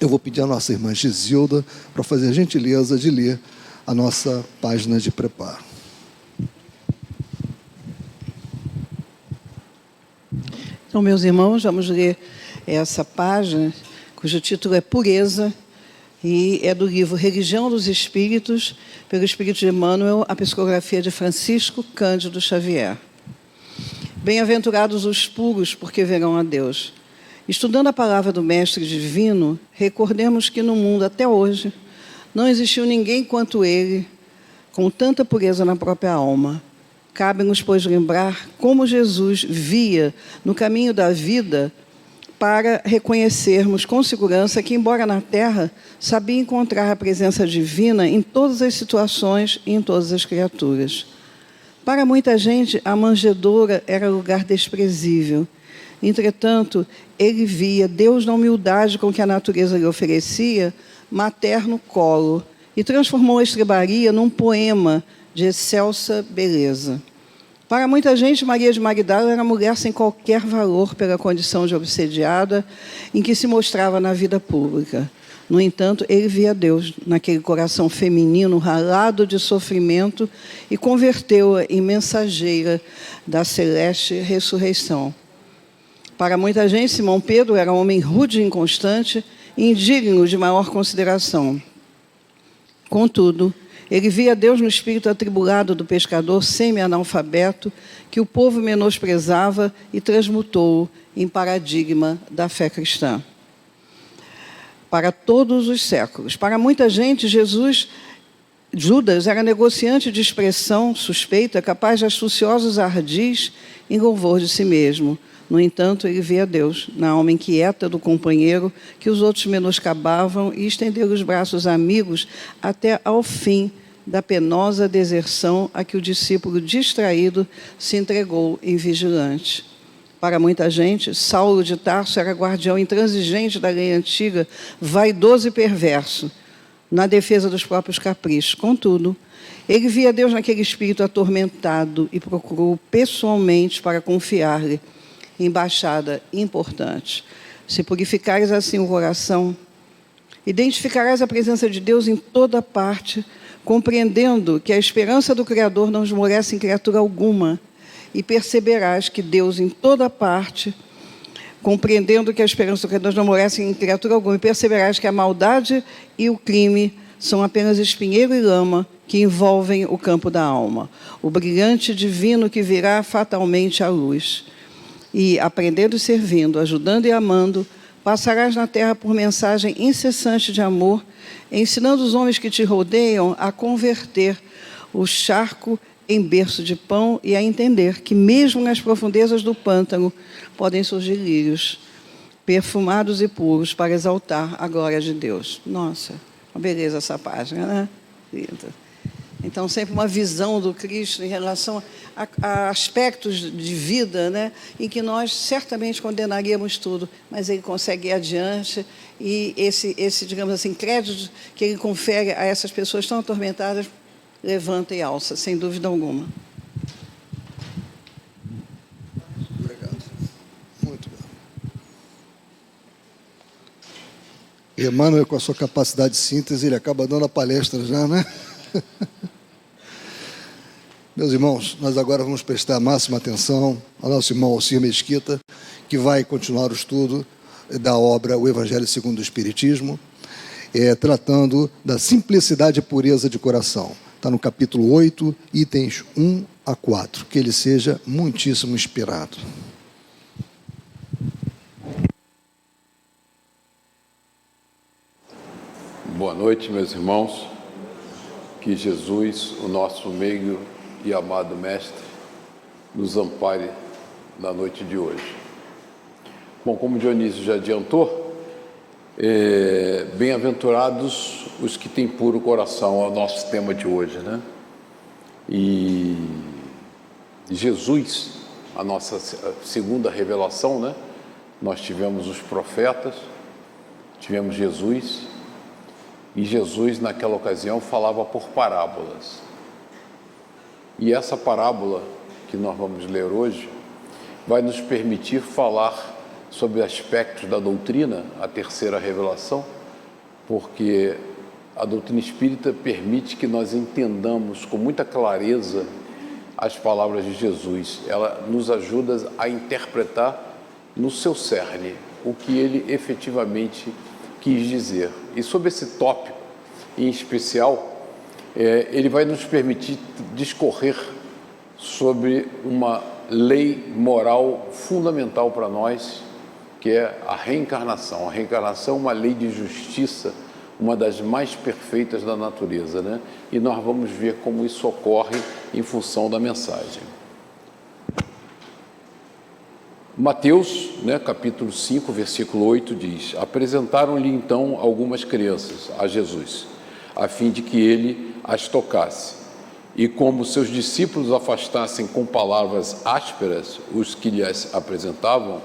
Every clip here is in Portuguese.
Eu vou pedir à nossa irmã Gisilda para fazer a gentileza de ler a nossa página de preparo. Então, meus irmãos, vamos ler essa página, cujo título é Pureza, e é do livro Religião dos Espíritos, pelo Espírito de Emmanuel, a psicografia de Francisco Cândido Xavier. Bem-aventurados os puros, porque verão a Deus. Estudando a palavra do Mestre Divino, recordemos que no mundo, até hoje, não existiu ninguém quanto ele, com tanta pureza na própria alma. Cabe-nos, pois, lembrar como Jesus via no caminho da vida para reconhecermos com segurança que, embora na Terra, sabia encontrar a presença divina em todas as situações e em todas as criaturas. Para muita gente, a manjedoura era lugar desprezível. Entretanto, ele via Deus na humildade com que a natureza lhe oferecia, materno colo, e transformou a estrebaria num poema de excelsa beleza. Para muita gente, Maria de Magdala era mulher sem qualquer valor pela condição de obsediada em que se mostrava na vida pública. No entanto, ele via Deus naquele coração feminino ralado de sofrimento e converteu-a em mensageira da celeste ressurreição. Para muita gente, Simão Pedro era um homem rude e inconstante, indigno de maior consideração. Contudo, ele via Deus no espírito atribulado do pescador semi-analfabeto, que o povo menosprezava e transmutou-o em paradigma da fé cristã. Para todos os séculos. Para muita gente, Judas era negociante de expressão suspeita, capaz de astuciosos ardis em louvor de si mesmo. No entanto, ele via Deus na alma inquieta do companheiro que os outros menoscabavam e estendeu os braços amigos até ao fim da penosa deserção a que o discípulo distraído se entregou em vigilante. Para muita gente, Saulo de Tarso era guardião intransigente da lei antiga, vaidoso e perverso, na defesa dos próprios caprichos. Contudo, ele via Deus naquele espírito atormentado e procurou pessoalmente para confiar-lhe embaixada importante. Se purificares assim o coração, identificarás a presença de Deus em toda parte, compreendendo que a esperança do Criador não esmorece em criatura alguma, e perceberás que Deus em toda parte, compreendendo que a esperança do Criador não esmorece em criatura alguma, e perceberás que a maldade e o crime são apenas espinheiro e lama que envolvem o campo da alma, o brilhante divino que virá fatalmente à luz. E, aprendendo e servindo, ajudando e amando, passarás na terra por mensagem incessante de amor, ensinando os homens que te rodeiam a converter o charco em berço de pão e a entender que, mesmo nas profundezas do pântano, podem surgir lírios, perfumados e puros, para exaltar a glória de Deus. Nossa, uma beleza essa página, né? Então, sempre uma visão do Cristo em relação a aspectos de vida, né, em que nós certamente condenaríamos tudo, mas ele consegue ir adiante e esse, digamos assim, crédito que ele confere a essas pessoas tão atormentadas, levanta e alça, sem dúvida alguma. Obrigado. Muito bem. Emmanuel, com a sua capacidade de síntese, ele acaba dando a palestra já, né? Meus irmãos, nós agora vamos prestar a máxima atenção ao nosso irmão Alcir Mesquita, que vai continuar o estudo da obra O Evangelho segundo o Espiritismo, tratando da simplicidade e pureza de coração. Está no capítulo 8, itens 1 a 4. Que ele seja muitíssimo inspirado. Boa noite, meus irmãos. Que Jesus, o nosso meio e amado Mestre, nos ampare na noite de hoje. Bom, como Dionísio já adiantou, bem-aventurados os que têm puro coração, é o nosso tema de hoje, né? E Jesus, a nossa segunda revelação, né? Nós tivemos os profetas, tivemos Jesus, e Jesus, naquela ocasião, falava por parábolas. E essa parábola que nós vamos ler hoje vai nos permitir falar sobre aspectos da doutrina, a terceira revelação, porque a doutrina espírita permite que nós entendamos com muita clareza as palavras de Jesus. Ela nos ajuda a interpretar no seu cerne o que ele efetivamente quis dizer. E sobre esse tópico em especial, ele vai nos permitir discorrer sobre uma lei moral fundamental para nós, que é a reencarnação. A reencarnação é uma lei de justiça, uma das mais perfeitas da natureza, né? E nós vamos ver como isso ocorre em função da mensagem. Mateus, né, capítulo 5, versículo 8, diz: apresentaram-lhe então algumas crianças a Jesus, a fim de que ele as tocasse. E como seus discípulos afastassem com palavras ásperas os que lhes apresentavam,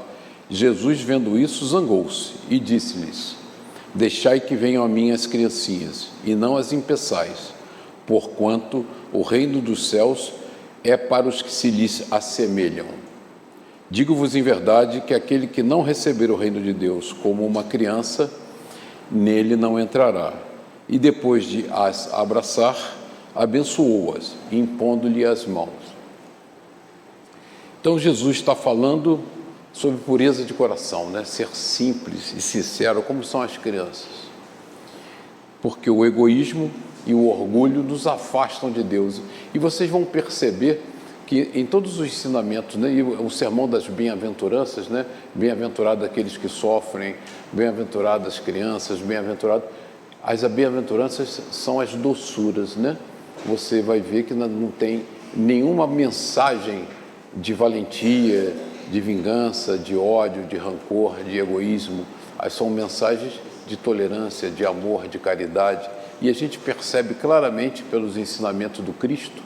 Jesus, vendo isso, zangou-se e disse-lhes: deixai que venham a mim as criancinhas, e não as impeçais, porquanto o reino dos céus é para os que se lhes assemelham. Digo-vos em verdade que aquele que não receber o reino de Deus como uma criança, nele não entrará. E depois de as abraçar, abençoou-as, impondo-lhe as mãos. Então Jesus está falando sobre pureza de coração, né? Ser simples e sincero, como são as crianças. Porque o egoísmo e o orgulho nos afastam de Deus. E vocês vão perceber que em todos os ensinamentos, né, e o sermão das bem-aventuranças, né, bem-aventurados aqueles que sofrem, bem-aventuradas as crianças, bem-aventurados, as bem-aventuranças são as doçuras, né? Você vai ver que não tem nenhuma mensagem de valentia, de vingança, de ódio, de rancor, de egoísmo. São mensagens de tolerância, de amor, de caridade. E a gente percebe claramente pelos ensinamentos do Cristo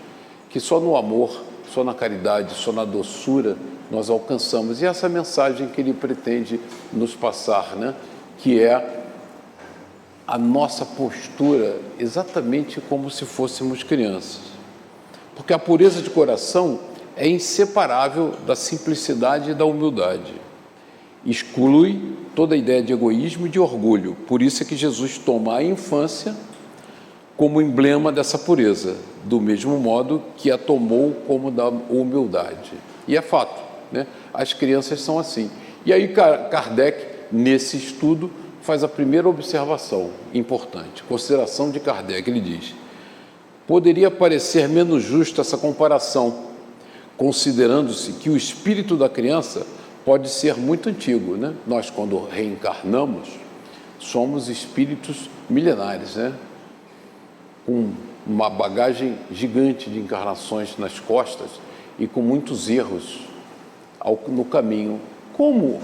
que só no amor, só na caridade, só na doçura nós alcançamos. E essa mensagem que ele pretende nos passar, né? Que é a nossa postura exatamente como se fôssemos crianças. Porque a pureza de coração é inseparável da simplicidade e da humildade. Exclui toda a ideia de egoísmo e de orgulho. Por isso é que Jesus toma a infância como emblema dessa pureza, do mesmo modo que a tomou como da humildade. E é fato, né? As crianças são assim. E aí Kardec, nesse estudo, faz a primeira observação importante, consideração de Kardec. Ele diz: poderia parecer menos justa essa comparação, considerando-se que o espírito da criança pode ser muito antigo, né? Nós, quando reencarnamos, somos espíritos milenares, né? Com uma bagagem gigante de encarnações nas costas e com muitos erros no caminho. Como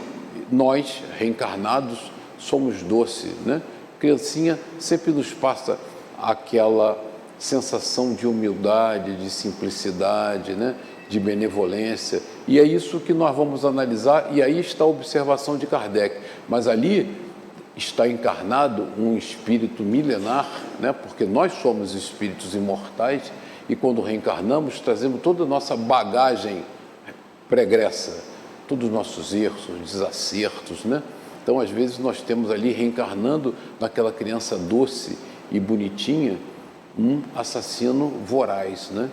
nós, reencarnados, somos doces, né? Criancinha sempre nos passa aquela sensação de humildade, de simplicidade, né? De benevolência. E é isso que nós vamos analisar, e aí está a observação de Kardec. Mas ali está encarnado um espírito milenar, né? Porque nós somos espíritos imortais e quando reencarnamos trazemos toda a nossa bagagem pregressa, todos os nossos erros, desacertos, né? Então, às vezes, nós temos ali, reencarnando naquela criança doce e bonitinha, um assassino voraz, né?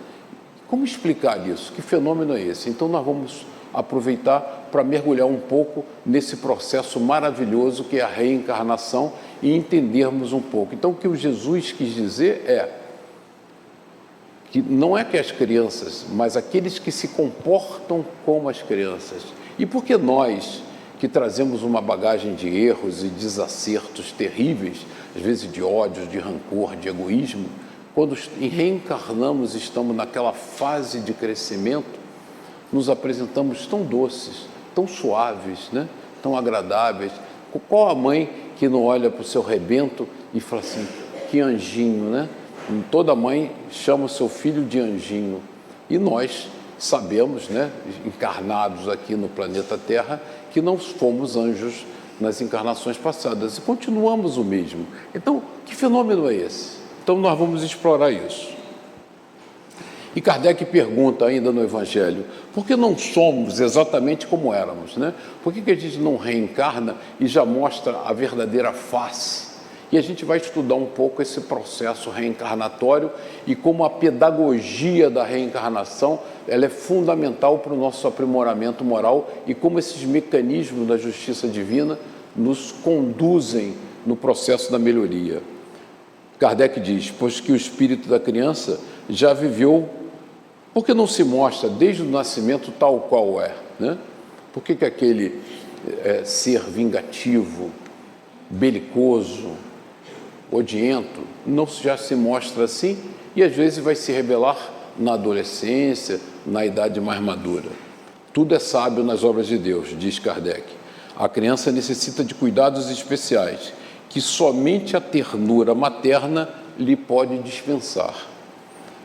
Como explicar isso? Que fenômeno é esse? Então, nós vamos aproveitar para mergulhar um pouco nesse processo maravilhoso que é a reencarnação e entendermos um pouco. Então, o que o Jesus quis dizer é que não é que as crianças, mas aqueles que se comportam como as crianças. E por que nós, que trazemos uma bagagem de erros e desacertos terríveis, às vezes de ódio, de rancor, de egoísmo, quando reencarnamos, estamos naquela fase de crescimento, nos apresentamos tão doces, tão suaves, né? Tão agradáveis. Qual a mãe que não olha para o seu rebento e fala assim, que anjinho, né? Toda mãe chama o seu filho de anjinho. E nós sabemos, né, encarnados aqui no planeta Terra, que não fomos anjos nas encarnações passadas e continuamos o mesmo. Então, que fenômeno é esse? Então, nós vamos explorar isso. E Kardec pergunta ainda no Evangelho, por que não somos exatamente como éramos, né? Por que a gente não reencarna e já mostra a verdadeira face E a gente vai estudar um pouco esse processo reencarnatório e como a pedagogia da reencarnação ela é fundamental para o nosso aprimoramento moral e como esses mecanismos da justiça divina nos conduzem no processo da melhoria. Kardec diz, pois que o espírito da criança já viveu, por que não se mostra desde o nascimento tal qual é? Né? Por que aquele ser vingativo, belicoso, odiento, não já se mostra assim e às vezes vai se revelar na adolescência, na idade mais madura. Tudo é sábio nas obras de Deus, diz Kardec. A criança necessita de cuidados especiais que somente a ternura materna lhe pode dispensar.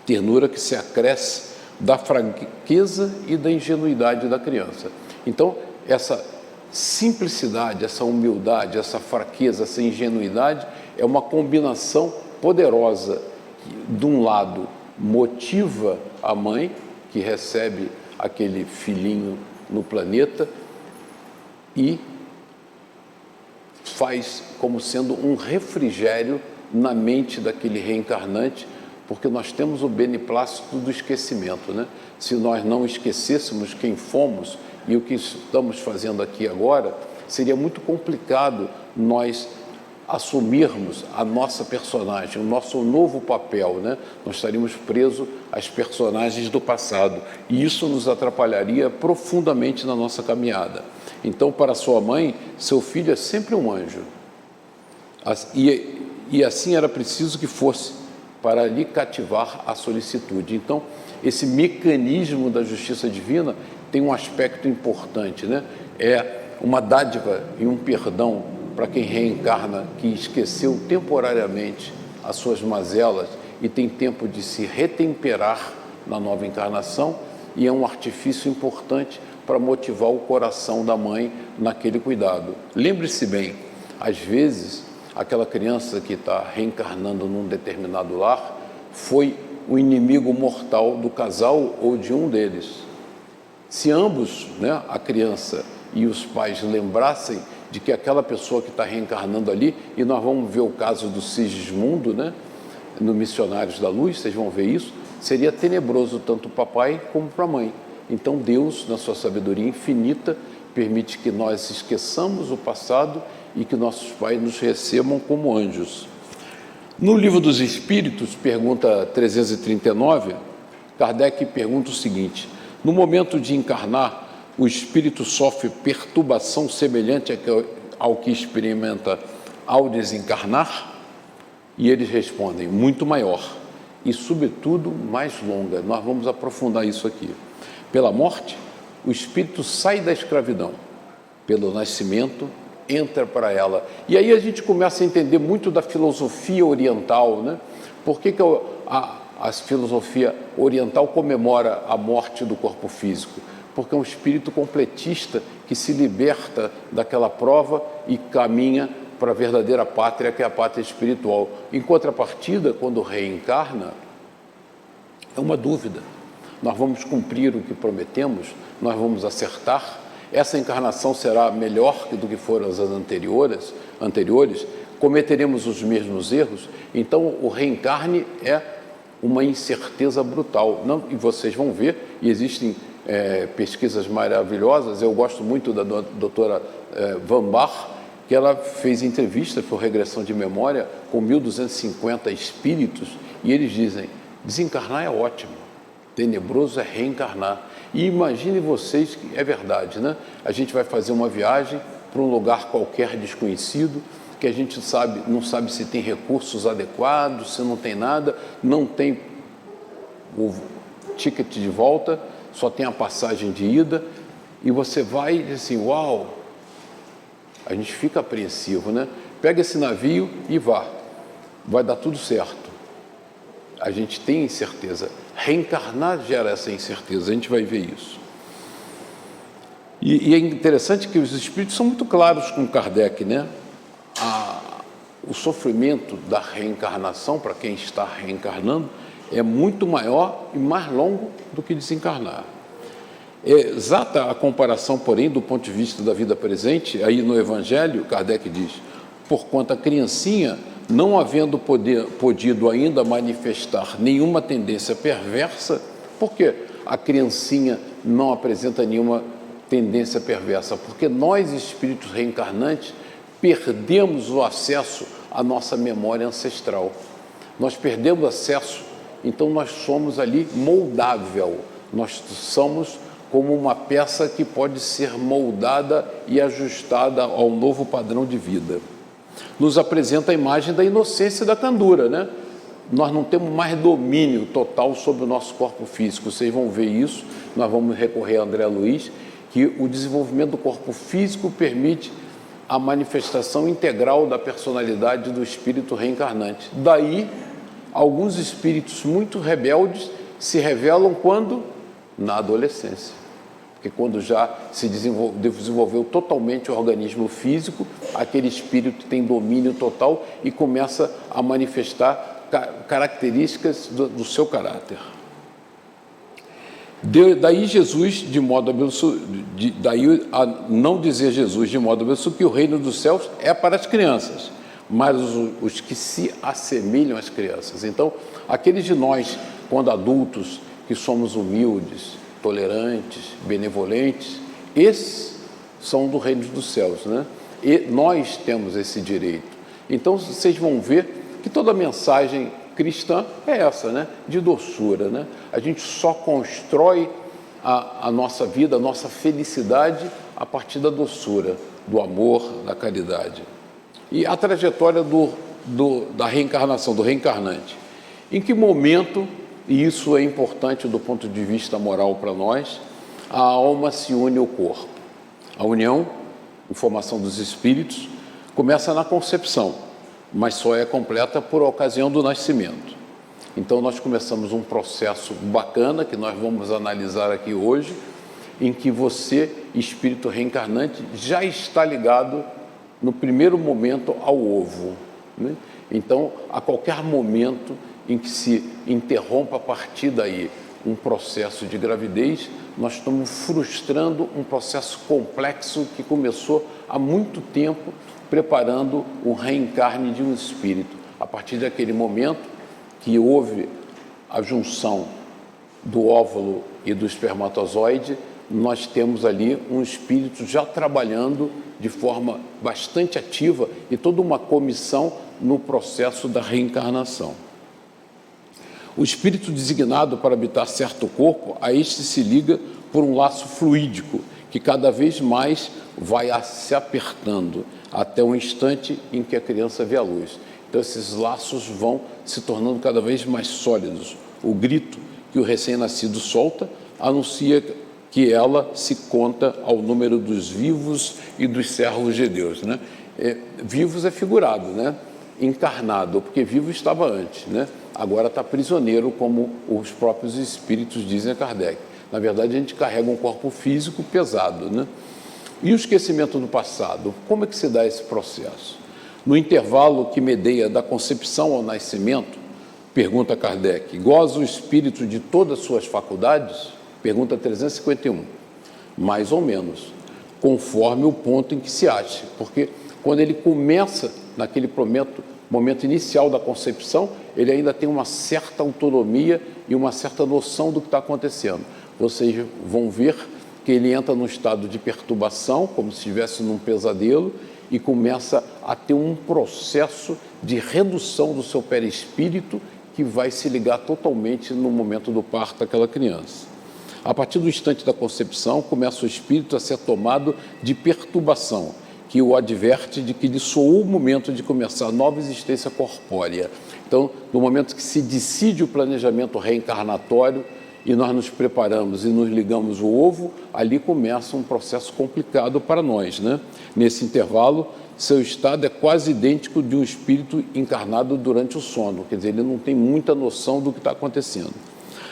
Ternura que se acresce da fraqueza e da ingenuidade da criança. Então, essa simplicidade, essa humildade, essa fraqueza, essa ingenuidade é uma combinação poderosa que, de um lado, motiva a mãe que recebe aquele filhinho no planeta e faz como sendo um refrigério na mente daquele reencarnante, porque nós temos o beneplácito do esquecimento, né? Se nós não esquecêssemos quem fomos e o que estamos fazendo aqui agora, seria muito complicado nós assumirmos a nossa personagem, o nosso novo papel, né? Nós estaríamos presos às personagens do passado e isso nos atrapalharia profundamente na nossa caminhada. Então, para sua mãe, seu filho é sempre um anjo. E assim era preciso que fosse, para lhe cativar a solicitude. Então, esse mecanismo da justiça divina tem um aspecto importante, né? É uma dádiva e um perdão para quem reencarna, que esqueceu temporariamente as suas mazelas e tem tempo de se retemperar na nova encarnação, e é um artifício importante para motivar o coração da mãe naquele cuidado. Lembre-se bem, às vezes, aquela criança que está reencarnando num determinado lar foi o inimigo mortal do casal ou de um deles. Se ambos, né, a criança e os pais, lembrassem de que aquela pessoa que está reencarnando ali, e nós vamos ver o caso do Sigismundo, né, no Missionários da Luz, vocês vão ver isso, seria tenebroso tanto para o papai como para a mãe. Então Deus, na sua sabedoria infinita, permite que nós esqueçamos o passado e que nossos pais nos recebam como anjos. No Livro dos Espíritos, pergunta 339, Kardec pergunta o seguinte: no momento de encarnar, o espírito sofre perturbação semelhante ao que experimenta ao desencarnar? E eles respondem, muito maior e, sobretudo, mais longa. Nós vamos aprofundar isso aqui. Pela morte, o espírito sai da escravidão. Pelo nascimento, entra para ela. E aí a gente começa a entender muito da filosofia oriental, né? Por que a filosofia oriental comemora a morte do corpo físico? Porque é um espírito completista que se liberta daquela prova e caminha para a verdadeira pátria, que é a pátria espiritual. Em contrapartida, quando reencarna, é uma dúvida. Nós vamos cumprir o que prometemos? Nós vamos acertar? Essa encarnação será melhor do que foram as anteriores? Cometeremos os mesmos erros? Então, o reencarne é uma incerteza brutal. Não, e vocês vão ver, e existem pesquisas maravilhosas. Eu gosto muito da doutora Van Baar, que ela fez entrevista por regressão de memória com 1.250 espíritos, e eles dizem, desencarnar é ótimo, tenebroso é reencarnar. E imagine vocês que é verdade, né? A gente vai fazer uma viagem para um lugar qualquer desconhecido, que a gente não sabe se tem recursos adequados, se não tem nada, não tem o ticket de volta, só tem a passagem de ida, e você vai e diz assim, uau, a gente fica apreensivo, né? Pega esse navio e vai dar tudo certo. A gente tem incerteza. Reencarnar gera essa incerteza, a gente vai ver isso. E é interessante que os espíritos são muito claros com Kardec, né? O sofrimento da reencarnação, para quem está reencarnando, é muito maior e mais longo do que desencarnar. É exata a comparação, porém, do ponto de vista da vida presente, aí no Evangelho, Kardec diz, porquanto a criancinha não havendo podido ainda manifestar nenhuma tendência perversa, porque a criancinha não apresenta nenhuma tendência perversa? Porque nós, espíritos reencarnantes, perdemos o acesso à nossa memória ancestral. Nós perdemos acesso, então nós somos ali moldável, nós somos como uma peça que pode ser moldada e ajustada ao novo padrão de vida. Nos apresenta a imagem da inocência e da candura, né? Nós não temos mais domínio total sobre o nosso corpo físico. Vocês vão ver isso, nós vamos recorrer a André Luiz, que o desenvolvimento do corpo físico permite a manifestação integral da personalidade do espírito reencarnante. Daí, alguns espíritos muito rebeldes se revelam quando? Na adolescência. Porque quando já se desenvolveu totalmente o organismo físico, aquele espírito tem domínio total e começa a manifestar características do seu caráter. Daí Jesus, de modo absoluto, daí a não dizer Jesus de modo absoluto que o reino dos céus é para as crianças, mas os que se assemelham às crianças. Então, aqueles de nós, quando adultos, que somos humildes, tolerantes, benevolentes, esses são do reino dos céus, né? E nós temos esse direito. Então, vocês vão ver que toda a mensagem cristã é essa, né? De doçura, né? A gente só constrói a nossa vida, a nossa felicidade a partir da doçura, do amor, da caridade. E a trajetória da reencarnação, do reencarnante. Em que momento, e isso é importante do ponto de vista moral para nós, a alma se une ao corpo? A união, em formação dos espíritos, começa na concepção, mas só é completa por ocasião do nascimento. Então, nós começamos um processo bacana, que nós vamos analisar aqui hoje, em que você, espírito reencarnante, já está ligado no primeiro momento ao ovo, né? Então, a qualquer momento em que se interrompa a partir daí um processo de gravidez, nós estamos frustrando um processo complexo que começou há muito tempo, preparando o reencarne de um espírito. A partir daquele momento que houve a junção do óvulo e do espermatozoide, nós temos ali um espírito já trabalhando de forma bastante ativa e toda uma comissão no processo da reencarnação. O espírito designado para habitar certo corpo, a este se liga por um laço fluídico, que cada vez mais vai se apertando, até o instante em que a criança vê a luz. Então, esses laços vão se tornando cada vez mais sólidos. O grito que o recém-nascido solta anuncia que ela se conta ao número dos vivos e dos servos de Deus, né? Vivos é figurado, né? Encarnado, porque vivo estava antes, né? Agora está prisioneiro, como os próprios espíritos dizem a Kardec. Na verdade, a gente carrega um corpo físico pesado, né? E o esquecimento do passado? Como é que se dá esse processo? No intervalo que medeia da concepção ao nascimento, pergunta Kardec, goza o espírito de todas as suas faculdades? Pergunta 351. Mais ou menos, conforme o ponto em que se ache. Porque quando ele começa naquele momento inicial da concepção, ele ainda tem uma certa autonomia e uma certa noção do que está acontecendo. Vocês vão ver que ele entra num estado de perturbação, como se estivesse num pesadelo, e começa a ter um processo de redução do seu perispírito que vai se ligar totalmente no momento do parto daquela criança. A partir do instante da concepção, começa o espírito a ser tomado de perturbação, que o adverte de que lhe soou o momento de começar a nova existência corpórea. Então, no momento que se decide o planejamento reencarnatório e nós nos preparamos e nos ligamos o ovo, ali começa um processo complicado para nós, né? Nesse intervalo, seu estado é quase idêntico de um espírito encarnado durante o sono, quer dizer, ele não tem muita noção do que está acontecendo.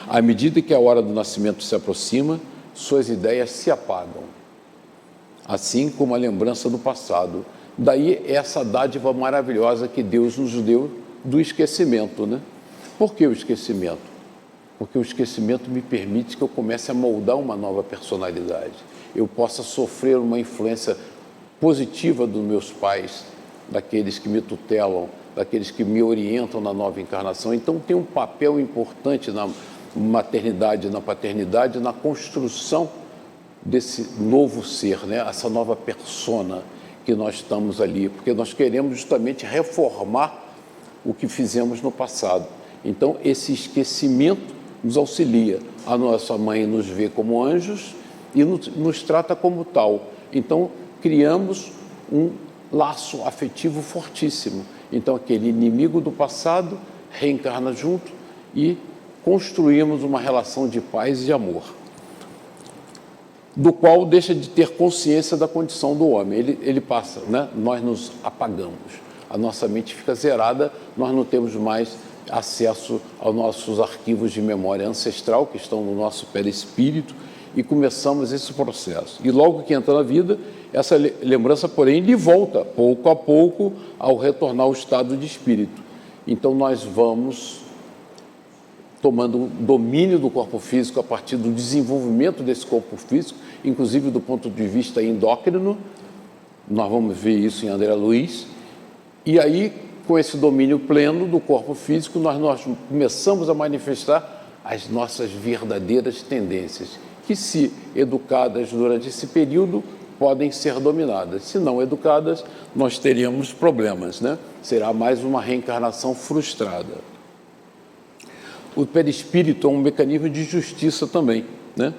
À medida que a hora do nascimento se aproxima, suas ideias se apagam, assim como a lembrança do passado. Daí essa dádiva maravilhosa que Deus nos deu do esquecimento, né? Por que o esquecimento? Porque o esquecimento me permite que eu comece a moldar uma nova personalidade. Eu possa sofrer uma influência positiva dos meus pais, daqueles que me tutelam, daqueles que me orientam na nova encarnação. Então, tem um papel importante na maternidade, na paternidade, na construção desse novo ser, né? Essa nova persona que nós estamos ali, porque nós queremos justamente reformar o que fizemos no passado. Então, esse esquecimento nos auxilia. A nossa mãe nos vê como anjos e nos trata como tal. Então, criamos um laço afetivo fortíssimo. Então, aquele inimigo do passado reencarna junto e construímos uma relação de paz e de amor, do qual deixa de ter consciência da condição do homem. Ele passa, né? Nós nos apagamos, a nossa mente fica zerada, nós não temos mais acesso aos nossos arquivos de memória ancestral, que estão no nosso perispírito, e começamos esse processo. E logo que entra na vida, essa lembrança, porém, lhe volta, pouco a pouco, ao retornar ao estado de espírito. Então, nós vamos tomando domínio do corpo físico a partir do desenvolvimento desse corpo físico, inclusive do ponto de vista endócrino. Nós vamos ver isso em André Luiz. E aí, com esse domínio pleno do corpo físico, nós começamos a manifestar as nossas verdadeiras tendências, que, se educadas durante esse período, podem ser dominadas. Se não educadas, nós teríamos problemas, né? Será mais uma reencarnação frustrada. O perispírito é um mecanismo de justiça também, né?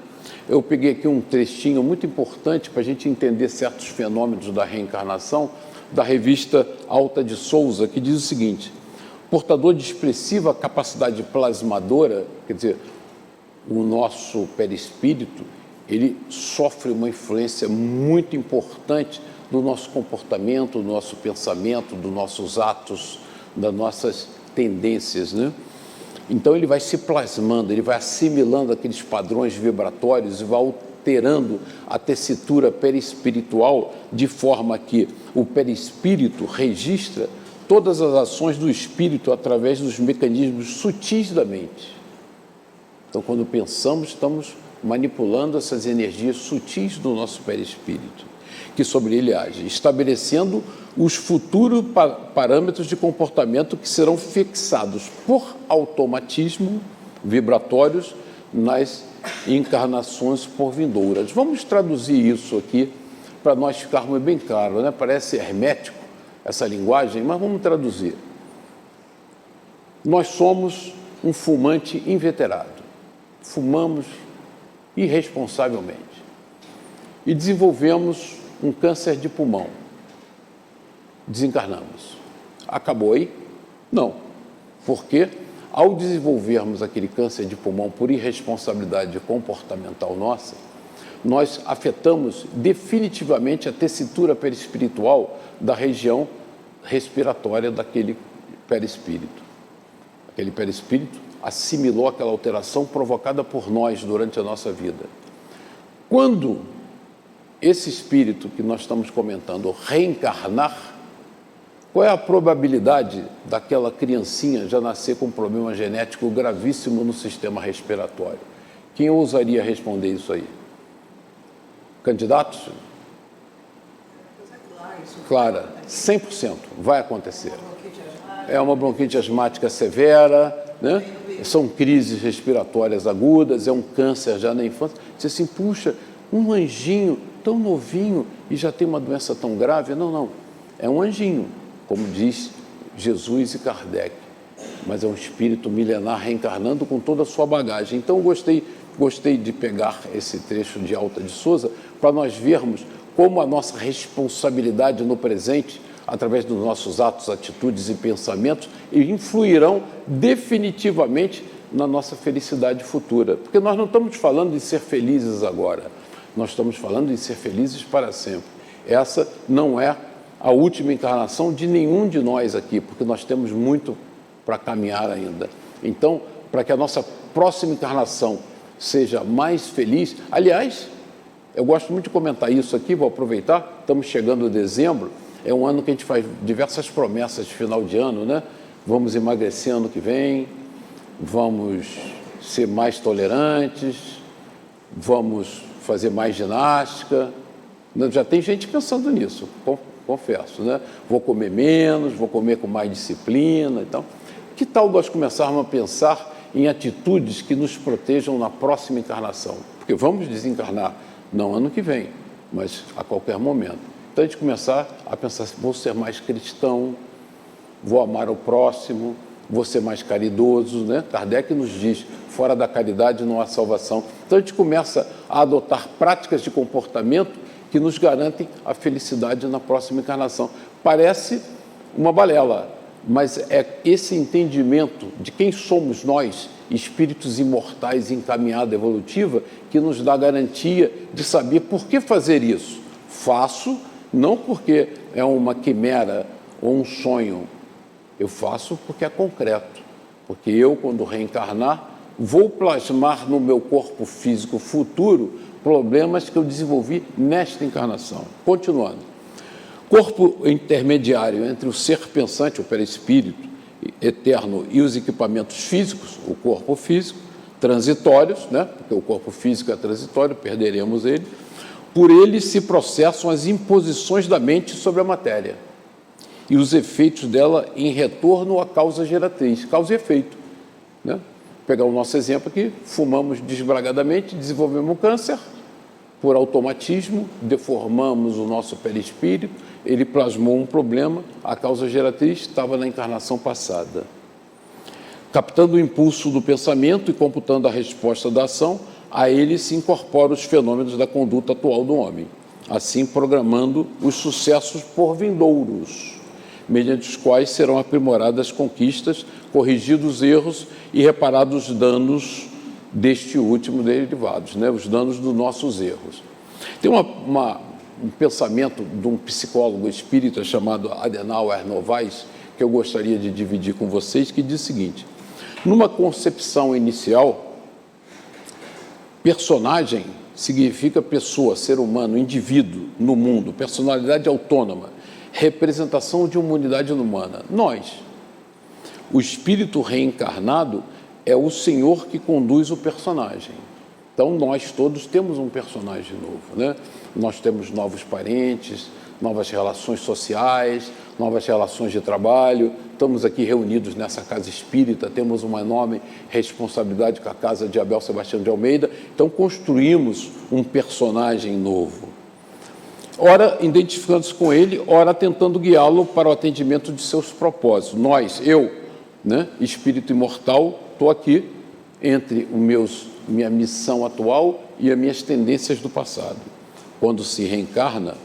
Eu peguei aqui um trechinho muito importante para a gente entender certos fenômenos da reencarnação, da revista Alta de Souza, que diz o seguinte: portador de expressiva capacidade plasmadora, quer dizer, o nosso perispírito, ele sofre uma influência muito importante do nosso comportamento, do nosso pensamento, dos nossos atos, das nossas tendências, né? Então, ele vai se plasmando, ele vai assimilando aqueles padrões vibratórios e vai alterando a tessitura perispiritual, de forma que o perispírito registra todas as ações do espírito através dos mecanismos sutis da mente. Então, quando pensamos, estamos manipulando essas energias sutis do nosso perispírito, que sobre ele age, estabelecendo os futuros parâmetros de comportamento que serão fixados por automatismo vibratórios nas encarnações por vindouras. Vamos traduzir isso aqui para nós ficarmos bem claros, né? Parece hermético essa linguagem, mas vamos traduzir. Nós somos um fumante inveterado, fumamos irresponsavelmente e desenvolvemos um câncer de pulmão. Desencarnamos. Acabou aí? Não. Porque, ao desenvolvermos aquele câncer de pulmão por irresponsabilidade comportamental nossa, nós afetamos definitivamente a tessitura perispiritual da região respiratória daquele perispírito. Aquele perispírito assimilou aquela alteração provocada por nós durante a nossa vida. Quando esse espírito que nós estamos comentando reencarnar, qual é a probabilidade daquela criancinha já nascer com um problema genético gravíssimo no sistema respiratório? Quem ousaria responder isso aí? Candidatos? Clara, 100% vai acontecer. É uma bronquite asmática severa, né? São crises respiratórias agudas, é um câncer já na infância. Diz assim, puxa, um anjinho tão novinho e já tem uma doença tão grave? Não, não, é um anjinho, como diz Jesus e Kardec, mas é um espírito milenar reencarnando com toda a sua bagagem. Então, gostei de pegar esse trecho de Alta de Souza para nós vermos como a nossa responsabilidade no presente, através dos nossos atos, atitudes e pensamentos, influirão definitivamente na nossa felicidade futura. Porque nós não estamos falando de ser felizes agora, nós estamos falando de ser felizes para sempre. Essa não é a última encarnação de nenhum de nós aqui, porque nós temos muito para caminhar ainda. Então, para que a nossa próxima encarnação seja mais feliz, aliás, eu gosto muito de comentar isso aqui, vou aproveitar, estamos chegando em dezembro, é um ano que a gente faz diversas promessas de final de ano, né? Vamos emagrecer ano que vem, vamos ser mais tolerantes, vamos fazer mais ginástica. Já tem gente pensando nisso. confesso, né? Vou comer menos, vou comer com mais disciplina. Então, que tal nós começarmos a pensar em atitudes que nos protejam na próxima encarnação? Porque vamos desencarnar, não ano que vem, mas a qualquer momento. Então, a gente começar a pensar, vou ser mais cristão, vou amar o próximo, vou ser mais caridoso, né? Kardec nos diz, fora da caridade não há salvação. Então, a gente começa a adotar práticas de comportamento que nos garantem a felicidade na próxima encarnação. Parece uma balela, mas é esse entendimento de quem somos nós, espíritos imortais em caminhada evolutiva, que nos dá a garantia de saber por que fazer isso. Faço, não porque é uma quimera ou um sonho, eu faço porque é concreto, porque eu, quando reencarnar, vou plasmar no meu corpo físico futuro problemas que eu desenvolvi nesta encarnação. Continuando. Corpo intermediário entre o ser pensante, o perispírito eterno, e os equipamentos físicos, o corpo físico, transitórios, né? Porque o corpo físico é transitório, perderemos ele. Por ele se processam as imposições da mente sobre a matéria e os efeitos dela em retorno à causa geratriz, causa e efeito, né? Vou pegar o nosso exemplo aqui, fumamos desbragadamente, desenvolvemos um câncer, por automatismo, deformamos o nosso perispírito, ele plasmou um problema, a causa geratriz estava na encarnação passada. Captando o impulso do pensamento e computando a resposta da ação, a ele se incorporam os fenômenos da conduta atual do homem, assim programando os sucessos por vindouros, mediante os quais serão aprimoradas as conquistas, corrigidos os erros e reparados os danos deste último derivados, né? Os danos dos nossos erros. Tem um pensamento de um psicólogo espírita chamado Adenauer Novaes, que eu gostaria de dividir com vocês, que diz o seguinte: numa concepção inicial, personagem significa pessoa, ser humano, indivíduo no mundo, personalidade autônoma, representação de uma unidade humana. Nós, o espírito reencarnado, é o Senhor que conduz o personagem. Então, nós todos temos um personagem novo, né? Nós temos novos parentes, novas relações sociais, novas relações de trabalho. Estamos aqui reunidos nessa casa espírita, temos uma enorme responsabilidade com a casa de Abel Sebastião de Almeida. Então, construímos um personagem novo. Ora, identificando-se com ele, ora, tentando guiá-lo para o atendimento de seus propósitos. Nós, eu, né, espírito imortal, estou aqui entre minha missão atual e as minhas tendências do passado. Quando se reencarna,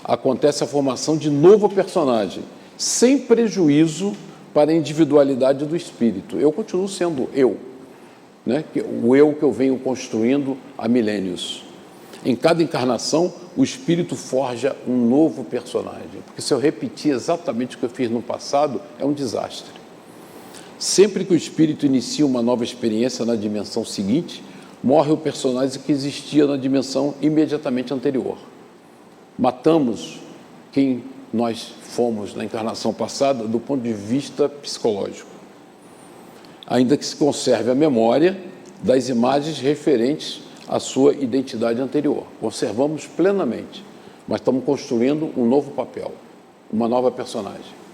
acontece a formação de novo personagem, sem prejuízo para a individualidade do espírito. Eu continuo sendo eu, né? O eu que eu venho construindo há milênios. Em cada encarnação, o espírito forja um novo personagem, porque se eu repetir exatamente o que eu fiz no passado, é um desastre. Sempre que o espírito inicia uma nova experiência na dimensão seguinte, morre o personagem que existia na dimensão imediatamente anterior. Matamos quem nós fomos na encarnação passada do ponto de vista psicológico. Ainda que se conserve a memória das imagens referentes à sua identidade anterior. Conservamos plenamente, mas estamos construindo um novo papel, uma nova personagem.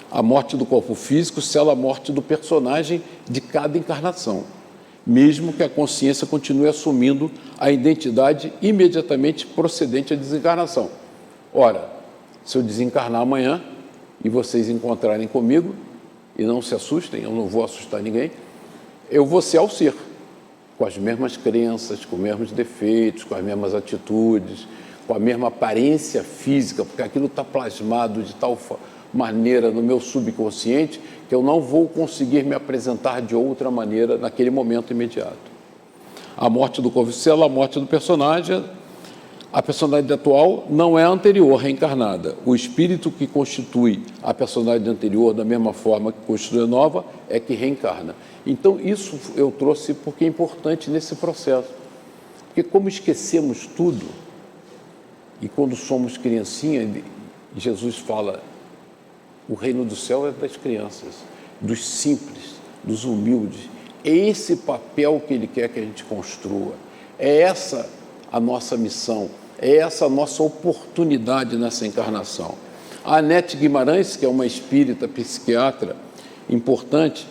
A morte do corpo físico sela a morte do personagem de cada encarnação, mesmo que a consciência continue assumindo a identidade imediatamente procedente à desencarnação. Ora, se eu desencarnar amanhã e vocês encontrarem comigo, e não se assustem, eu não vou assustar ninguém, eu vou ser Alcir, com as mesmas crenças, com os mesmos defeitos, com as mesmas atitudes, com a mesma aparência física, porque aquilo está plasmado de tal maneira no meu subconsciente que eu não vou conseguir me apresentar de outra maneira naquele momento imediato. A morte do corpo sela a morte do personagem. A personalidade atual não é a anterior, reencarnada. O espírito que constitui a personalidade anterior da mesma forma que constitui a nova é que reencarna. Então, isso eu trouxe porque é importante nesse processo. Porque como esquecemos tudo, e quando somos criancinha, Jesus fala, o reino do céu é das crianças, dos simples, dos humildes. É esse papel que Ele quer que a gente construa. É essa a nossa missão, é essa a nossa oportunidade nessa encarnação. A Anete Guimarães, que é uma espírita psiquiatra importante,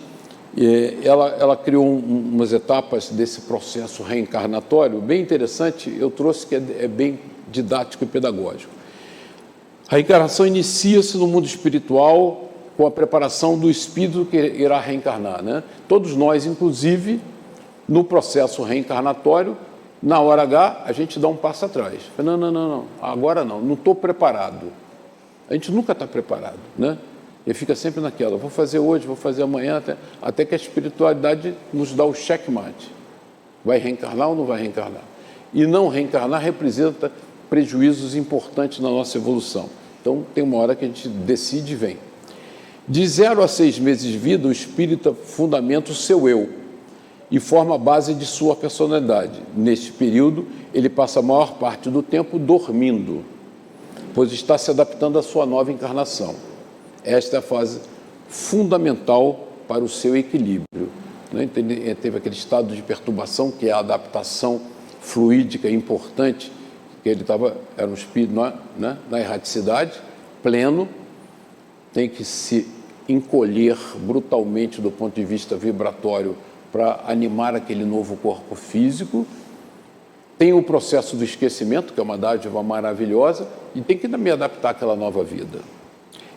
ela criou umas etapas desse processo reencarnatório bem interessante. Eu trouxe que é bem didático e pedagógico. A reencarnação inicia-se no mundo espiritual com a preparação do espírito que irá reencarnar, né? Todos nós, inclusive, no processo reencarnatório, na hora H, a gente dá um passo atrás. Não, agora não estou preparado. A gente nunca está preparado, né? E fica sempre naquela, vou fazer hoje, vou fazer amanhã, até que a espiritualidade nos dá o checkmate. Vai reencarnar ou não vai reencarnar? E não reencarnar representa prejuízos importantes na nossa evolução. Então, tem uma hora que a gente decide e vem. De 0 a 6 meses de vida, o espírita fundamenta o seu eu e forma a base de sua personalidade. Neste período, ele passa a maior parte do tempo dormindo, pois está se adaptando à sua nova encarnação. Esta é a fase fundamental para o seu equilíbrio, né? Teve aquele estado de perturbação, que é a adaptação fluídica importante, que ele era um espírito, né, na erraticidade, pleno, tem que se encolher brutalmente do ponto de vista vibratório para animar aquele novo corpo físico. Tem o processo do esquecimento, que é uma dádiva maravilhosa, e tem que me adaptar àquela nova vida.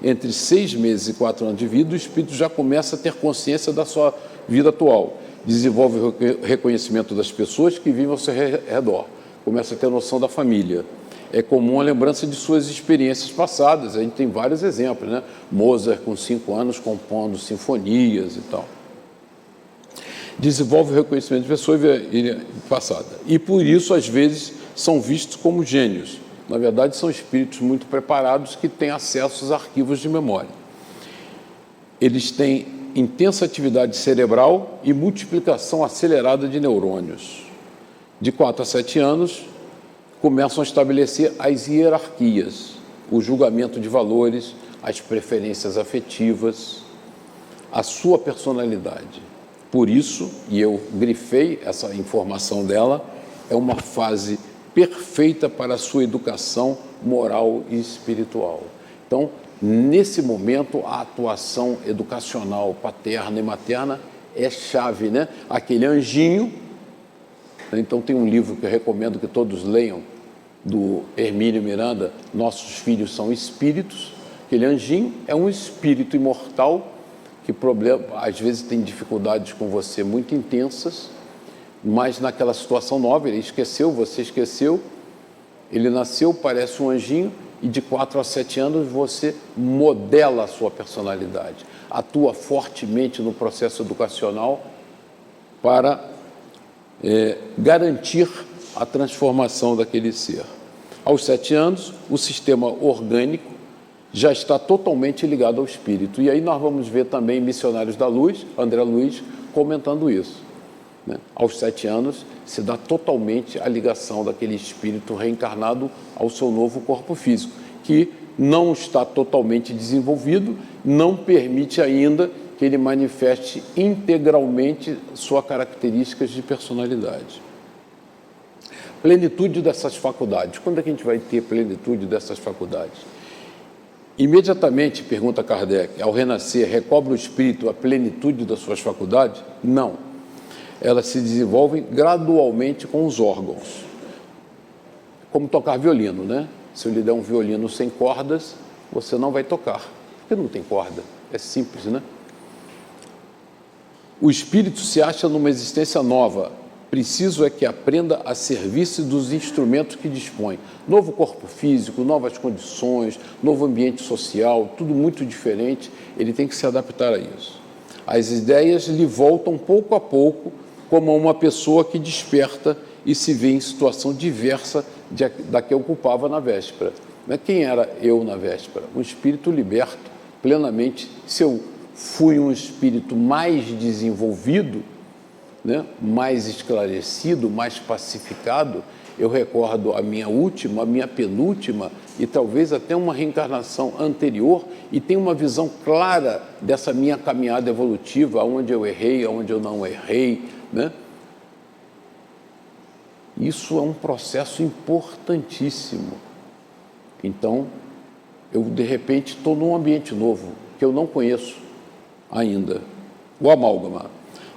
Entre 6 meses e 4 anos de vida, o espírito já começa a ter consciência da sua vida atual, desenvolve o reconhecimento das pessoas que vivem ao seu redor, começa a ter noção da família. É comum a lembrança de suas experiências passadas, a gente tem vários exemplos, né? Mozart, com 5 anos, compondo sinfonias e tal. Desenvolve o reconhecimento de pessoas passadas. E, por isso, às vezes, são vistos como gênios. Na verdade, são espíritos muito preparados que têm acesso aos arquivos de memória. Eles têm intensa atividade cerebral e multiplicação acelerada de neurônios. De 4 a 7 anos, começam a estabelecer as hierarquias, o julgamento de valores, as preferências afetivas, a sua personalidade. Por isso, e eu grifei essa informação dela, é uma fase perfeita para a sua educação moral e espiritual. Então, nesse momento, a atuação educacional paterna e materna é chave, né? Aquele anjinho. Então, tem um livro que eu recomendo que todos leiam, do Hermínio Miranda, Nossos Filhos São Espíritos. Aquele anjinho é um espírito imortal que, às vezes, tem dificuldades com você muito intensas, mas naquela situação nova, ele esqueceu, você esqueceu, ele nasceu, parece um anjinho, e de 4 a 7 anos você modela a sua personalidade, atua fortemente no processo educacional para garantir a transformação daquele ser. Aos 7 anos, o sistema orgânico já está totalmente ligado ao espírito. E aí nós vamos ver também Missionários da Luz, André Luiz, comentando isso, né? Aos 7 anos, se dá totalmente a ligação daquele espírito reencarnado ao seu novo corpo físico, que não está totalmente desenvolvido, não permite ainda que ele manifeste integralmente suas características de personalidade. Plenitude dessas faculdades. Quando é que a gente vai ter plenitude dessas faculdades? Imediatamente, pergunta Kardec, ao renascer, recobra o espírito a plenitude das suas faculdades? Não. Elas se desenvolvem gradualmente com os órgãos. Como tocar violino, né? Se eu lhe der um violino sem cordas, você não vai tocar, porque não tem corda. É simples, né? O espírito se acha numa existência nova. Preciso é que aprenda a servir-se dos instrumentos que dispõe. Novo corpo físico, novas condições, novo ambiente social, tudo muito diferente. Ele tem que se adaptar a isso. As ideias lhe voltam pouco a pouco, como uma pessoa que desperta e se vê em situação diversa da que ocupava na véspera. Quem era eu na véspera? Um espírito liberto, plenamente. Se eu fui um espírito mais desenvolvido, né, mais esclarecido, mais pacificado, eu recordo a minha última, a minha penúltima e talvez até uma reencarnação anterior e tenho uma visão clara dessa minha caminhada evolutiva, onde eu errei, onde eu não errei, né? Isso é um processo importantíssimo. Então, Eu, de repente, estou num ambiente novo, que eu não conheço ainda. O amálgama.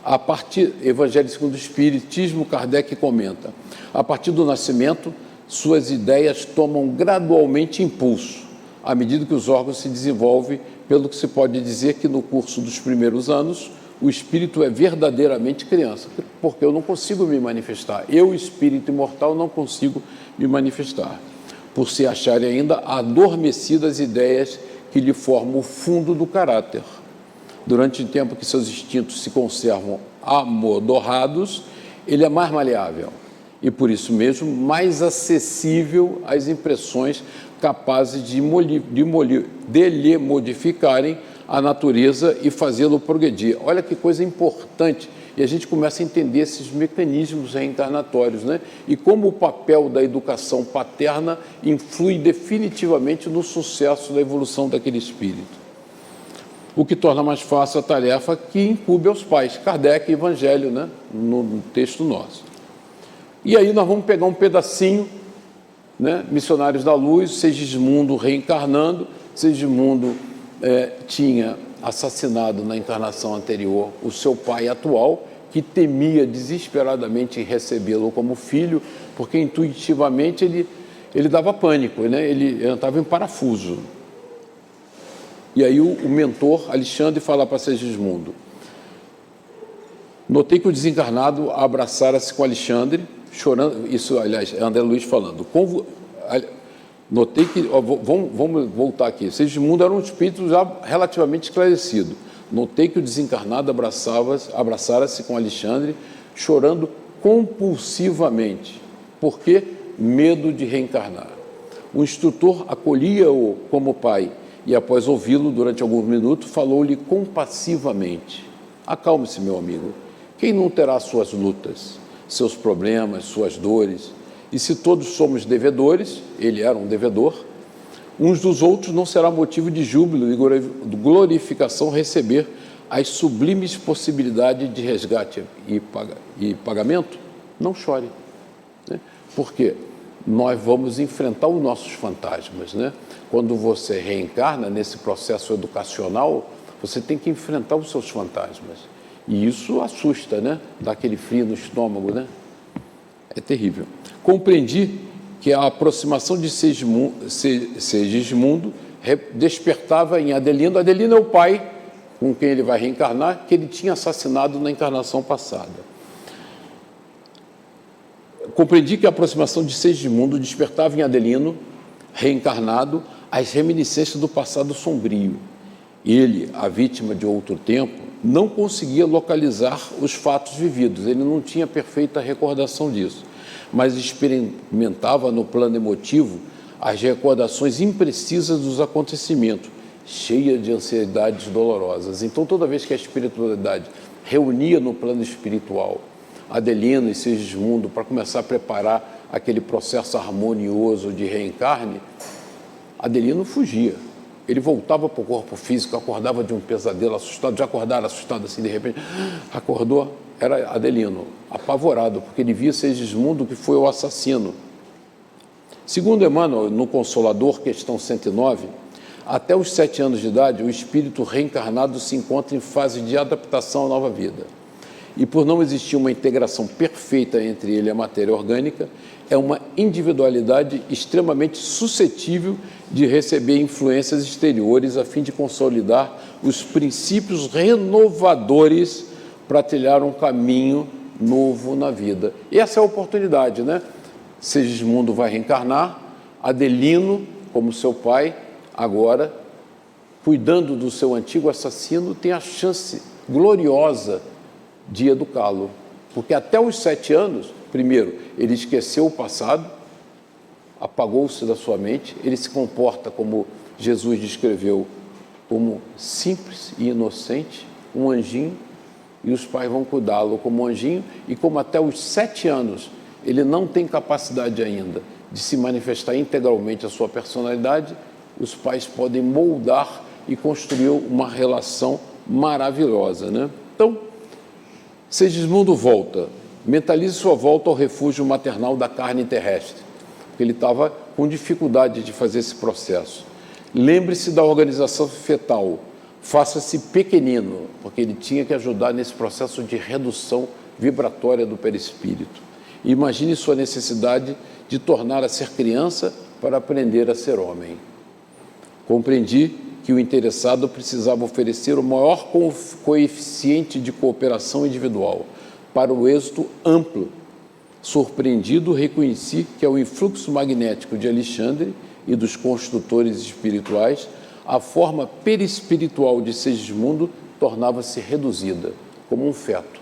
A partir, Evangelho segundo o Espiritismo, Kardec comenta, a partir do nascimento, suas ideias tomam gradualmente impulso, à medida que os órgãos se desenvolvem, pelo que se pode dizer que no curso dos primeiros anos, o espírito é verdadeiramente criança, porque eu não consigo me manifestar. Eu, espírito imortal, não consigo me manifestar, por se acharem ainda adormecidas ideias que lhe formam o fundo do caráter. Durante o tempo que seus instintos se conservam amodorrados, ele é mais maleável e, por isso mesmo, mais acessível às impressões capazes de lhe modificarem a natureza e fazê-lo progredir. Olha que coisa importante, e a gente começa a entender esses mecanismos reencarnatórios, né? E como o papel da educação paterna influi definitivamente no sucesso da evolução daquele espírito. O que torna mais fácil a tarefa que incumbe aos pais. Kardec e Evangelho, né? No texto nosso. E aí nós vamos pegar um pedacinho, né? Missionários da Luz, Segismundo reencarnando. Segismundo tinha assassinado na encarnação anterior o seu pai atual, que temia desesperadamente em recebê-lo como filho, porque intuitivamente ele dava pânico, né? Ele estava em parafuso. E aí o mentor, Alexandre, fala para Segismundo: notei que o desencarnado abraçara-se com Alexandre, chorando, isso, aliás, é André Luiz falando, notei que, vamos voltar aqui, Segismundo era um espírito já relativamente esclarecido, notei que o desencarnado abraçara-se com Alexandre, chorando compulsivamente, porque medo de reencarnar. O instrutor acolhia-o como pai, e após ouvi-lo durante alguns minutos, falou-lhe compassivamente: acalme-se, meu amigo, quem não terá suas lutas, seus problemas, suas dores? E se todos somos devedores, ele era um devedor, uns dos outros, não será motivo de júbilo e glorificação receber as sublimes possibilidades de resgate e pagamento? Não chore, né? Por quê? Nós vamos enfrentar os nossos fantasmas, né? Quando você reencarna nesse processo educacional, você tem que enfrentar os seus fantasmas. E isso assusta, né? Dá aquele frio no estômago, né? É terrível. Compreendi que a aproximação de Segismundo despertava em Adelino. Adelino é o pai com quem ele vai reencarnar, que ele tinha assassinado na encarnação passada. Compreendi que a aproximação de Segismundo despertava em Adelino, reencarnado, as reminiscências do passado sombrio. Ele, a vítima de outro tempo, não conseguia localizar os fatos vividos, ele não tinha perfeita recordação disso, mas experimentava no plano emotivo as recordações imprecisas dos acontecimentos, cheia de ansiedades dolorosas. Então, toda vez que a espiritualidade reunia no plano espiritual Adelino e Segismundo para começar a preparar aquele processo harmonioso de reencarne, Adelino fugia. Ele voltava para o corpo físico, acordava de um pesadelo assustado, já acordaram assustado assim, de repente, acordou, era Adelino, apavorado, porque ele via Segismundo, que foi o assassino. Segundo Emmanuel, no Consolador, questão 109, até os 7 anos de idade, o espírito reencarnado se encontra em fase de adaptação à nova vida. E por não existir uma integração perfeita entre ele e a matéria orgânica, é uma individualidade extremamente suscetível de receber influências exteriores a fim de consolidar os princípios renovadores para trilhar um caminho novo na vida. E essa é a oportunidade, né? Segismundo vai reencarnar, Adelino, como seu pai, agora, cuidando do seu antigo assassino, tem a chance gloriosa de educá-lo, porque até os 7 anos, primeiro, ele esqueceu o passado, apagou-se da sua mente, ele se comporta como Jesus descreveu, como simples e inocente, um anjinho, e os pais vão cuidá-lo como um anjinho, e como até os 7 anos ele não tem capacidade ainda de se manifestar integralmente a sua personalidade, os pais podem moldar e construir uma relação maravilhosa, né? Então, Segismundo volta, mentalize sua volta ao refúgio maternal da carne terrestre, porque ele estava com dificuldade de fazer esse processo. Lembre-se da organização fetal, faça-se pequenino, porque ele tinha que ajudar nesse processo de redução vibratória do perispírito. Imagine sua necessidade de tornar a ser criança para aprender a ser homem. Compreendi que o interessado precisava oferecer o maior coeficiente de cooperação individual para o êxito amplo. Surpreendido, reconheci que ao influxo magnético de Alexandre e dos construtores espirituais, a forma perispiritual de Segismundo tornava-se reduzida, como um feto.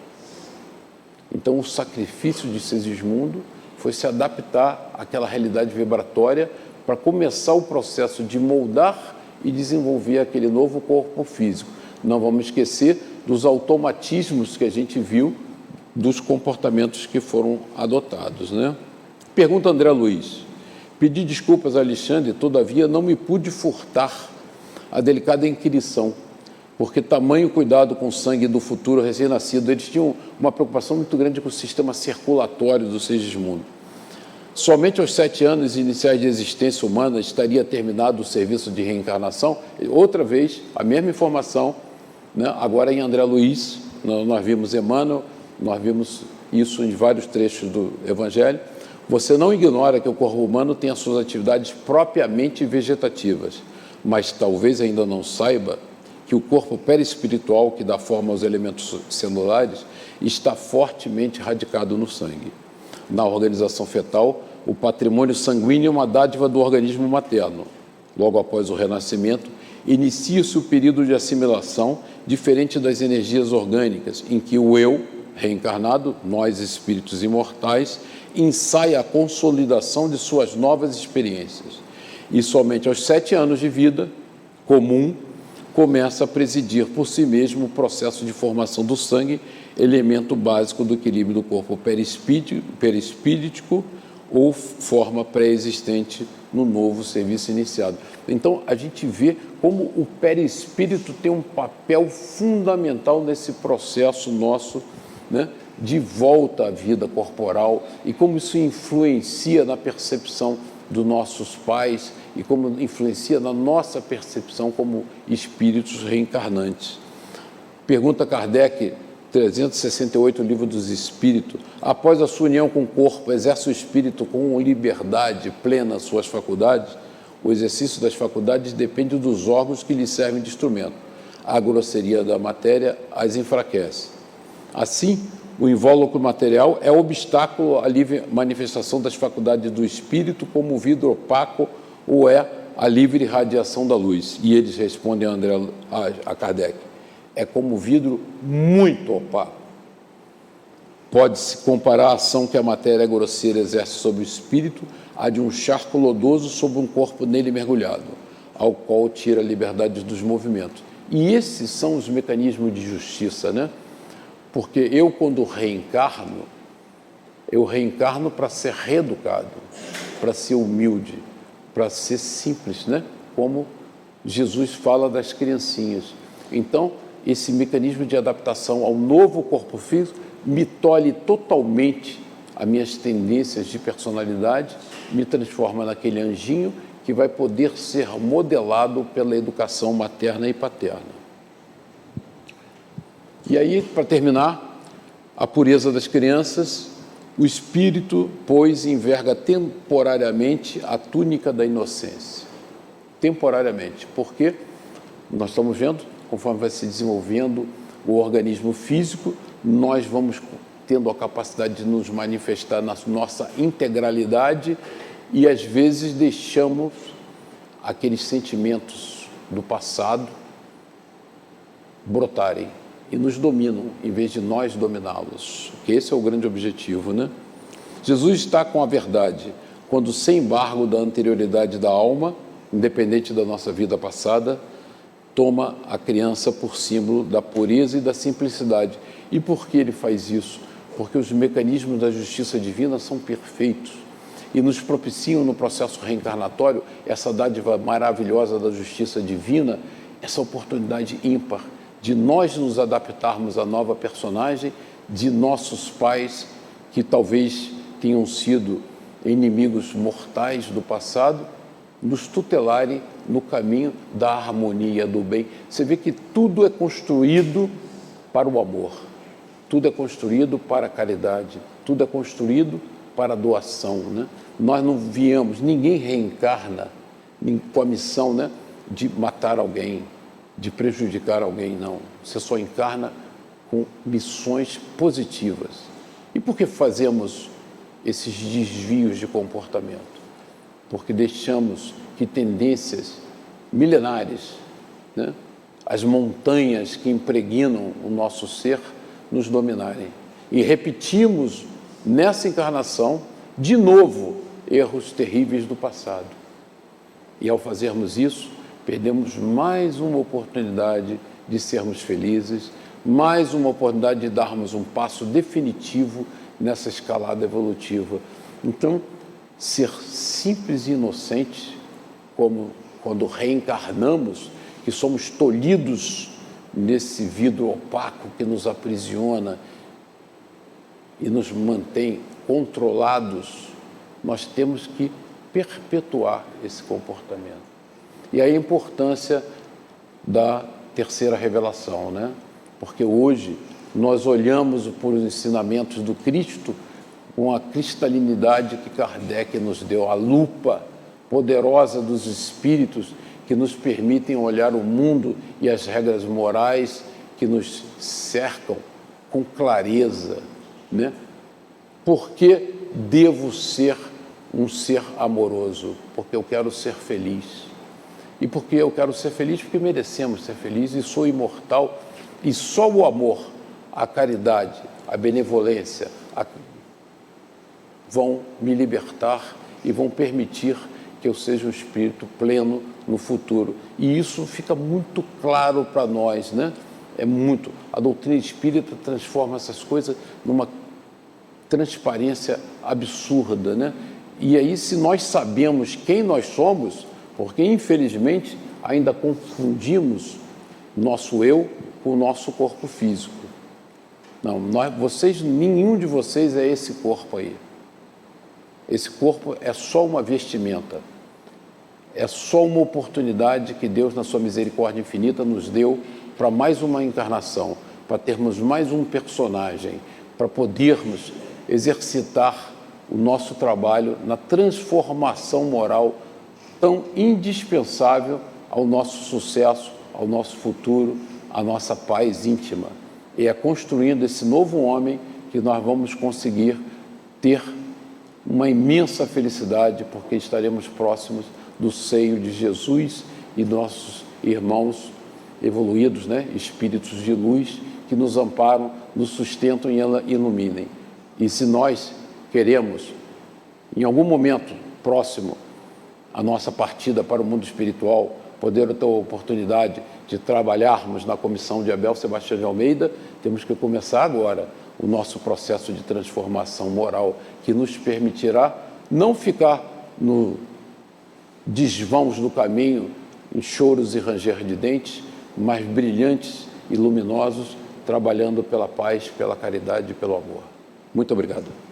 Então, o sacrifício de Segismundo foi se adaptar àquela realidade vibratória para começar o processo de moldar e desenvolver aquele novo corpo físico. Não vamos esquecer dos automatismos que a gente viu dos comportamentos que foram adotados, né? Pergunta André Luiz. Pedi desculpas a Alexandre, todavia não me pude furtar a delicada inquirição, porque tamanho cuidado com o sangue do futuro recém-nascido. Eles tinham uma preocupação muito grande com o sistema circulatório do Segismundo. Somente aos 7 anos iniciais de existência humana estaria terminado o serviço de reencarnação. Outra vez, a mesma informação, né? Agora em André Luiz, nós vimos Emmanuel, nós vimos isso em vários trechos do Evangelho. Você não ignora que o corpo humano tem as suas atividades propriamente vegetativas, mas talvez ainda não saiba que o corpo perispiritual, que dá forma aos elementos celulares, está fortemente radicado no sangue. Na organização fetal, o patrimônio sanguíneo é uma dádiva do organismo materno. Logo após o renascimento, inicia-se o período de assimilação, diferente das energias orgânicas, em que o eu, reencarnado, nós espíritos imortais, ensaia a consolidação de suas novas experiências. E somente aos 7 anos de vida comum, começa a presidir por si mesmo o processo de formação do sangue, elemento básico do equilíbrio do corpo perispíritico ou forma pré-existente no novo serviço iniciado. Então, a gente vê como o perispírito tem um papel fundamental nesse processo nosso, né, de volta à vida corporal, e como isso influencia na percepção dos nossos pais e como influencia na nossa percepção como espíritos reencarnantes. Pergunta Kardec, 368, Livro dos Espíritos. Após a sua união com o corpo, exerce o espírito com liberdade plena suas faculdades? O exercício das faculdades depende dos órgãos que lhe servem de instrumento. A grosseria da matéria as enfraquece. Assim, o invólucro material é obstáculo à livre manifestação das faculdades do espírito como vidro opaco ou é a livre radiação da luz. E eles respondem a Kardec, é como vidro muito opaco. Pode-se comparar a ação que a matéria grosseira exerce sobre o espírito à de um charco lodoso sobre um corpo nele mergulhado, ao qual tira a liberdade dos movimentos. E esses são os mecanismos de justiça, né? Porque eu, quando reencarno, eu reencarno para ser reeducado, para ser humilde, para ser simples, né? Como Jesus fala das criancinhas. Então, esse mecanismo de adaptação ao novo corpo físico me tolhe totalmente as minhas tendências de personalidade, me transforma naquele anjinho que vai poder ser modelado pela educação materna e paterna. E aí, para terminar, a pureza das crianças, o espírito, pois, enverga temporariamente a túnica da inocência. Temporariamente, porque nós estamos vendo, conforme vai se desenvolvendo o organismo físico, nós vamos tendo a capacidade de nos manifestar na nossa integralidade e, às vezes, deixamos aqueles sentimentos do passado brotarem e nos dominam, em vez de nós dominá-los. Que esse é o grande objetivo, né? Jesus está com a verdade, quando, sem embargo da anterioridade da alma, independente da nossa vida passada, toma a criança por símbolo da pureza e da simplicidade. E por que ele faz isso? Porque os mecanismos da justiça divina são perfeitos e nos propiciam no processo reencarnatório essa dádiva maravilhosa da justiça divina, essa oportunidade ímpar de nós nos adaptarmos à nova personagem, de nossos pais que talvez tenham sido inimigos mortais do passado, nos tutelarem no caminho da harmonia, do bem. Você vê que tudo é construído para o amor, tudo é construído para a caridade, tudo é construído para a doação, né? Nós não viemos, ninguém reencarna com a missão, né, de matar alguém, de prejudicar alguém, não. Você só encarna com missões positivas. E por que fazemos esses desvios de comportamento? Porque deixamos que tendências milenares, né, as montanhas que impregnam o nosso ser, nos dominarem. E repetimos nessa encarnação, de novo, erros terríveis do passado. E ao fazermos isso, perdemos mais uma oportunidade de sermos felizes, mais uma oportunidade de darmos um passo definitivo nessa escalada evolutiva. Então, ser simples e inocente, como quando reencarnamos, que somos tolhidos nesse vidro opaco que nos aprisiona e nos mantém controlados, nós temos que perpetuar esse comportamento. E aí a importância da terceira revelação, né? Porque hoje nós olhamos por os ensinamentos do Cristo com a cristalinidade que Kardec nos deu, a lupa poderosa dos espíritos que nos permitem olhar o mundo e as regras morais que nos cercam com clareza, né? Por que devo ser um ser amoroso? Porque eu quero ser feliz. E porque eu quero ser feliz? Porque merecemos ser felizes e sou imortal. E só o amor, a caridade, a benevolência vão me libertar e vão permitir que eu seja um espírito pleno no futuro. E isso fica muito claro para nós, né? É muito. A doutrina espírita transforma essas coisas numa transparência absurda, né? E aí, se nós sabemos quem nós somos, porque infelizmente ainda confundimos nosso eu com o nosso corpo físico. Não, nenhum de vocês é esse corpo aí. Esse corpo é só uma vestimenta, é só uma oportunidade que Deus, na sua misericórdia infinita, nos deu para mais uma encarnação, para termos mais um personagem, para podermos exercitar o nosso trabalho na transformação moral tão indispensável ao nosso sucesso, ao nosso futuro, à nossa paz íntima. E é construindo esse novo homem que nós vamos conseguir ter uma imensa felicidade, porque estaremos próximos do seio de Jesus e nossos irmãos evoluídos, né? Espíritos de luz que nos amparam, nos sustentam e iluminem. E se nós queremos, em algum momento próximo, a nossa partida para o mundo espiritual, poder ter a oportunidade de trabalharmos na comissão de Abel Sebastião de Almeida, temos que começar agora o nosso processo de transformação moral, que nos permitirá não ficar no desvãos do caminho, em choros e ranger de dentes, mas brilhantes e luminosos, trabalhando pela paz, pela caridade e pelo amor. Muito obrigado.